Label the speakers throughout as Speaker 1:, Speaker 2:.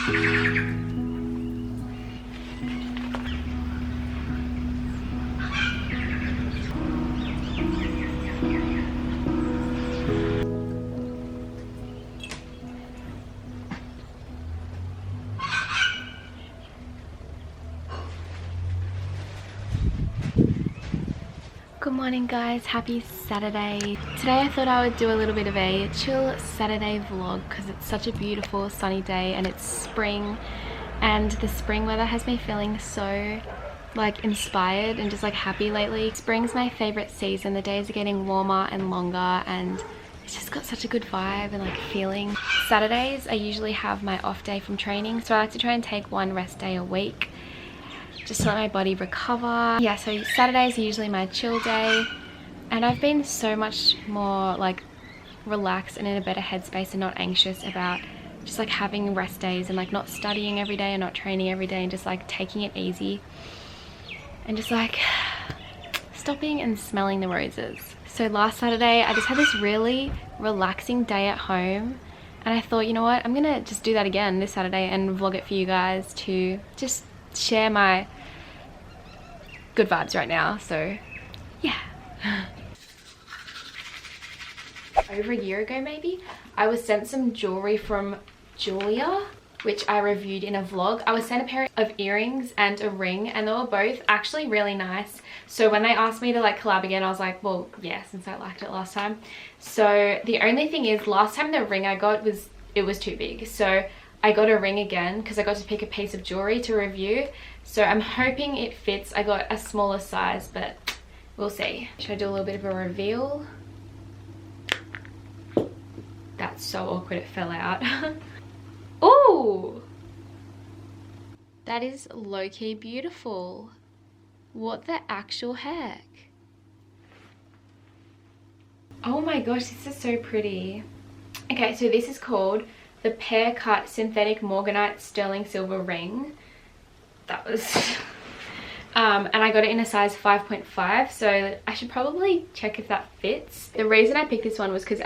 Speaker 1: Good morning guys, happy Saturday. Today I thought I would do a little bit of a chill Saturday vlog because it's such a beautiful sunny day and it's spring, and the spring weather has me feeling so like inspired and just like happy lately. Spring's my favorite season. The days are getting warmer and longer and it's just got such a good vibe and like feeling. Saturdays I usually have my off day from training, so I like to try and take one rest day a week just to let my body recover. Yeah, so Saturdays are usually my chill day, and I've been so much more like relaxed and in a better headspace and not anxious about just like having rest days and like not studying every day and not training every day and just like taking it easy and just like stopping and smelling the roses. So last Saturday I just had this really relaxing day at home, and I thought, you know what, I'm gonna just do that again this Saturday and vlog it for you guys to just share my good vibes right now. So yeah. Over a year ago maybe, I was sent some jewelry from Jeulia, which I reviewed in a vlog. I was sent a pair of earrings and a ring, and they were both actually really nice. So when they asked me to like collab again, I was like, well, yeah, since I liked it last time. So the only thing is, last time the ring I got was too big. So I got a ring again because I got to pick a piece of jewelry to review. So I'm hoping it fits. I got a smaller size, but we'll see. Should I do a little bit of a reveal? That's so awkward, it fell out. Ooh! That is low-key beautiful. What the actual heck? Oh my gosh, this is so pretty. Okay, so this is called the Pear Cut Synthetic Morganite Sterling Silver Ring. That was and I got it in a size 5.5, so I should probably check if that fits. The reason I picked this one was because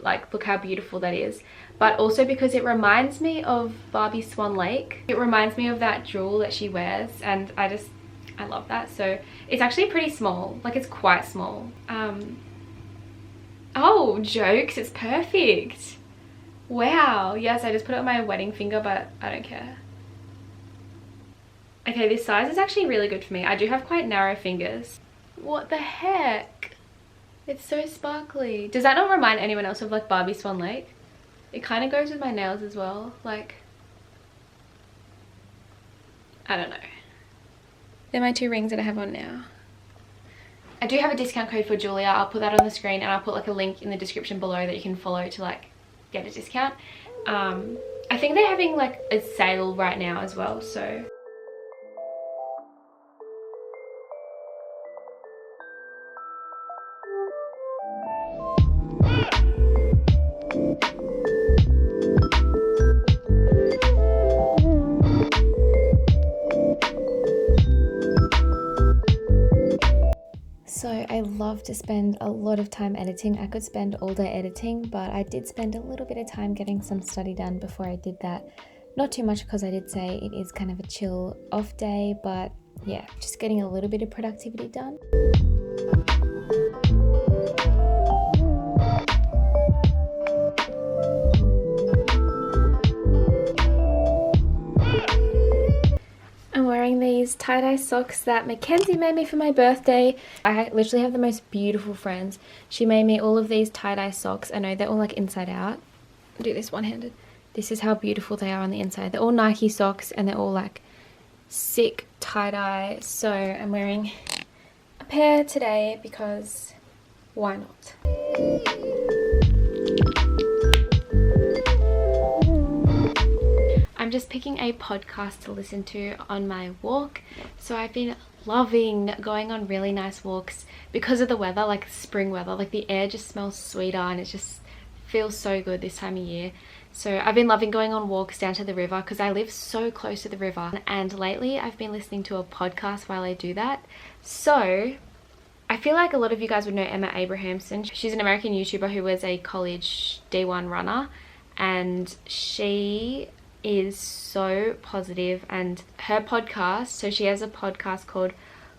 Speaker 1: like, look how beautiful that is, but also because it reminds me of Barbie Swan Lake. It reminds me of that jewel that she wears, and I love that. So it's actually pretty small, like it's quite small. Oh, jokes, it's perfect. Wow, yes, I just put it on my wedding finger, but I don't care. Okay, this size is actually really good for me. I do have quite narrow fingers. What the heck? It's so sparkly. Does that not remind anyone else of like Barbie Swan Lake? It kind of goes with my nails as well. Like, I don't know. They're my two rings that I have on now. I do have a discount code for Jeulia. I'll put that on the screen, and I'll put like a link in the description below that you can follow to like get a discount. I think they're having like a sale right now as well, so. So I love to spend a lot of time editing. I could spend all day editing, but I did spend a little bit of time getting some study done before I did that. Not too much, because I did say it is kind of a chill off day, but yeah, just getting a little bit of productivity done. I'm wearing these tie-dye socks that Mackenzie made me for my birthday. I literally have the most beautiful friends. She made me all of these tie-dye socks. I know they're all like inside out. I'll do this one-handed. This is how beautiful they are on the inside. They're all Nike socks and they're all like sick tie-dye. So I'm wearing a pair today because why not? I'm just picking a podcast to listen to on my walk. So I've been loving going on really nice walks because of the weather, like spring weather. Like the air just smells sweeter and it just feels so good this time of year. So I've been loving going on walks down to the river because I live so close to the river. And lately I've been listening to a podcast while I do that. So I feel like a lot of you guys would know Emma Abrahamson. She's an American YouTuber who was a college D1 runner, and she is so positive, and her podcast, so she has a podcast called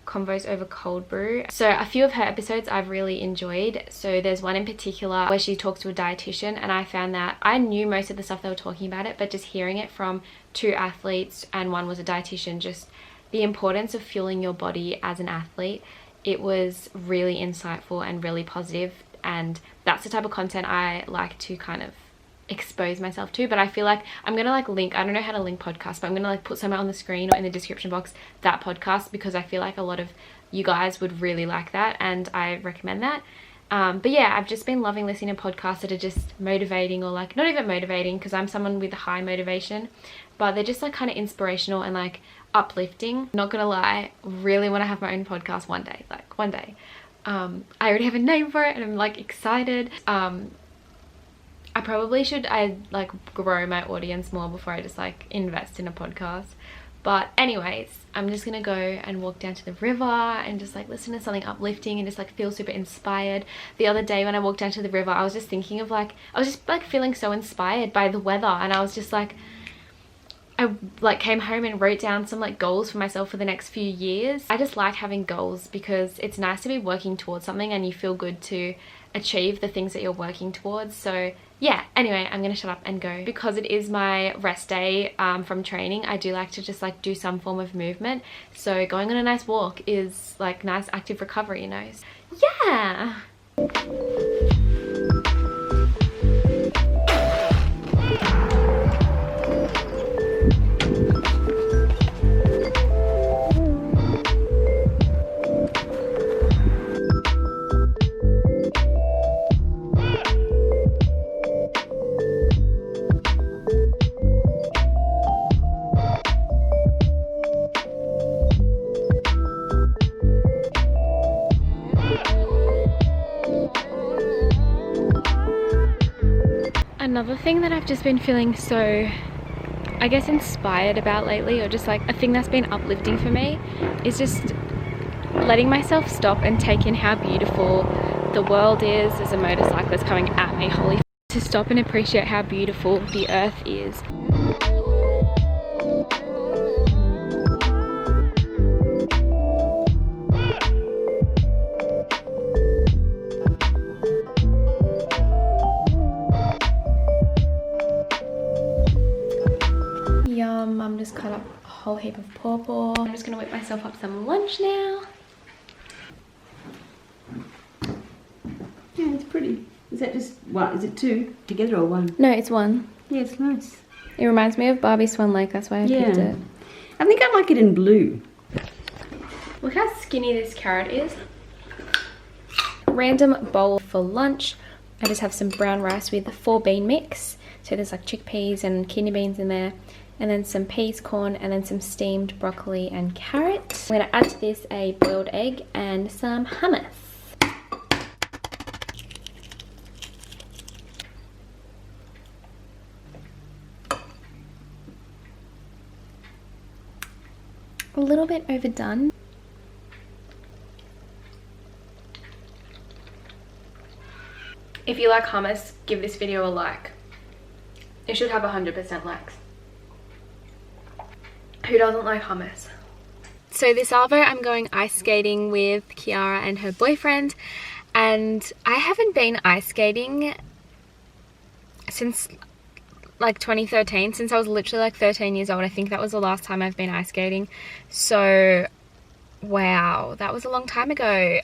Speaker 1: Convos Over Cold Brew. So a few of her episodes I've really enjoyed. So there's one in particular where she talks to a dietitian, and I found that I knew most of the stuff they were talking about it, but just hearing it from two athletes, and one was a dietitian, just the importance of fueling your body as an athlete, it was really insightful and really positive. And that's the type of content I like to kind of expose myself to. But I feel like I'm gonna like link, I don't know how to link podcasts, but I'm gonna like put somewhere on the screen or in the description box that podcast, because I feel like a lot of you guys would really like that, and I recommend that. But yeah, I've just been loving listening to podcasts that are just motivating, or like not even motivating, because I'm someone with a high motivation, but they're just like kind of inspirational and like uplifting. Not gonna lie, really want to have my own podcast one day, like one day. I already have a name for it and I'm like excited. I probably should like grow my audience more before I just like invest in a podcast. But anyways, I'm just gonna go and walk down to the river and just like listen to something uplifting and just like feel super inspired. The other day when I walked down to the river, I was just thinking of like, I was just like feeling so inspired by the weather, and I was just like, I like came home and wrote down some like goals for myself for the next few years. I just like having goals because it's nice to be working towards something and you feel good to achieve the things that you're working towards. So yeah, anyway, I'm gonna shut up and go. Because it is my rest day from training, I do like to just like do some form of movement. So going on a nice walk is like nice active recovery, you know. Yeah. Another thing that I've just been feeling so, I guess, inspired about lately, or just like a thing that's been uplifting for me, is just letting myself stop and take in how beautiful the world is. There's a motorcyclist coming at me, holy f***. To stop and appreciate how beautiful the earth is. Mum just cut up a whole heap of pawpaw. I'm just gonna whip myself up some lunch now.
Speaker 2: Yeah, it's pretty. Is that just what? Is it two together or one?
Speaker 1: No, it's one.
Speaker 2: Yeah, it's nice.
Speaker 1: It reminds me of Barbie Swan Lake, that's why I picked it.
Speaker 2: I think I like it in blue.
Speaker 1: Look how skinny this carrot is. Random bowl for lunch. I just have some brown rice with 4 bean mix. So there's like chickpeas and kidney beans in there. And then some peas, corn, and then some steamed broccoli and carrot. I'm gonna add to this a boiled egg and some hummus. A little bit overdone. If you like hummus, give this video a like. It should have 100% likes. Who doesn't like hummus? So this Arvo, I'm going ice skating with Kiara and her boyfriend, and I haven't been ice skating since like 2013, since I was literally like 13 years old. I think that was the last time I've been ice skating. So wow, that was a long time ago.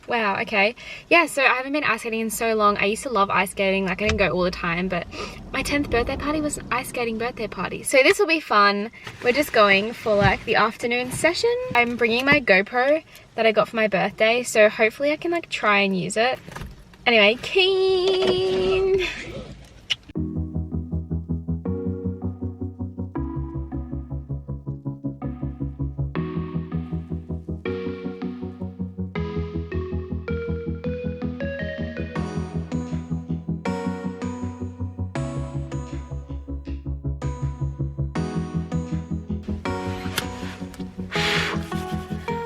Speaker 1: Wow, okay. Yeah, so I haven't been ice skating in so long. I used to love ice skating. Like, I didn't go all the time, but my 10th birthday party was an ice skating birthday party. So this will be fun. We're just going for like the afternoon session. I'm bringing my GoPro that I got for my birthday, so hopefully I can like try and use it. Anyway, keen.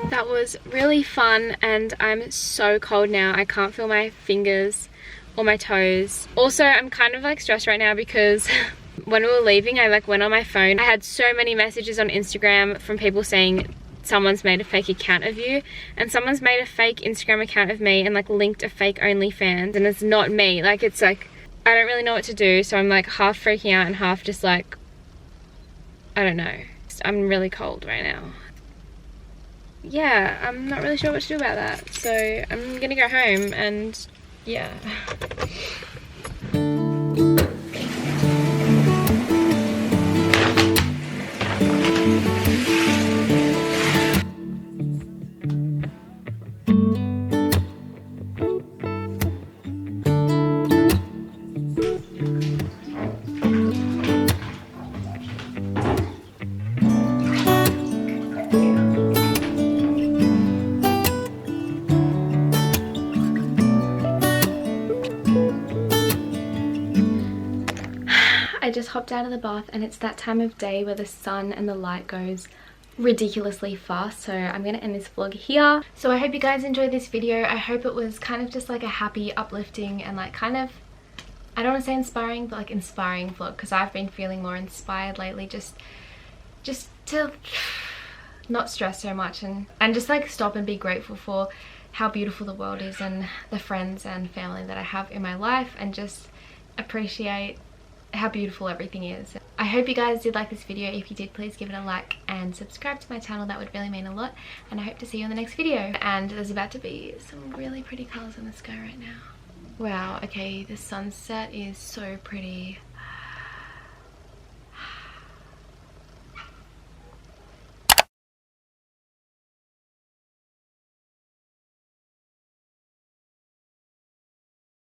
Speaker 1: That was really fun, and I'm so cold now. I can't feel my fingers or my toes. Also, I'm kind of like stressed right now because when we were leaving, I like went on my phone. I had so many messages on Instagram from people saying someone's made a fake account of you, and someone's made a fake Instagram account of me and like linked a fake OnlyFans, and it's not me. Like, it's like, I don't really know what to do, so I'm like half freaking out and half just like, I don't know. I'm really cold right now. Yeah, I'm not really sure what to do about that. So I'm gonna go home and yeah. I just hopped out of the bath and it's that time of day where the sun and the light goes ridiculously fast, so I'm gonna end this vlog here. So I hope you guys enjoyed this video. I hope it was kind of just like a happy, uplifting, and like kind of, I don't want to say inspiring, but like inspiring vlog, because I've been feeling more inspired lately, just to not stress so much and just like stop and be grateful for how beautiful the world is and the friends and family that I have in my life, and just appreciate how beautiful everything is. I hope you guys did like this video. If you did, please give it a like and subscribe to my channel. That would really mean a lot, and I hope to see you in the next video. And there's about to be some really pretty colors in the sky right now. Wow, okay, the sunset is so pretty.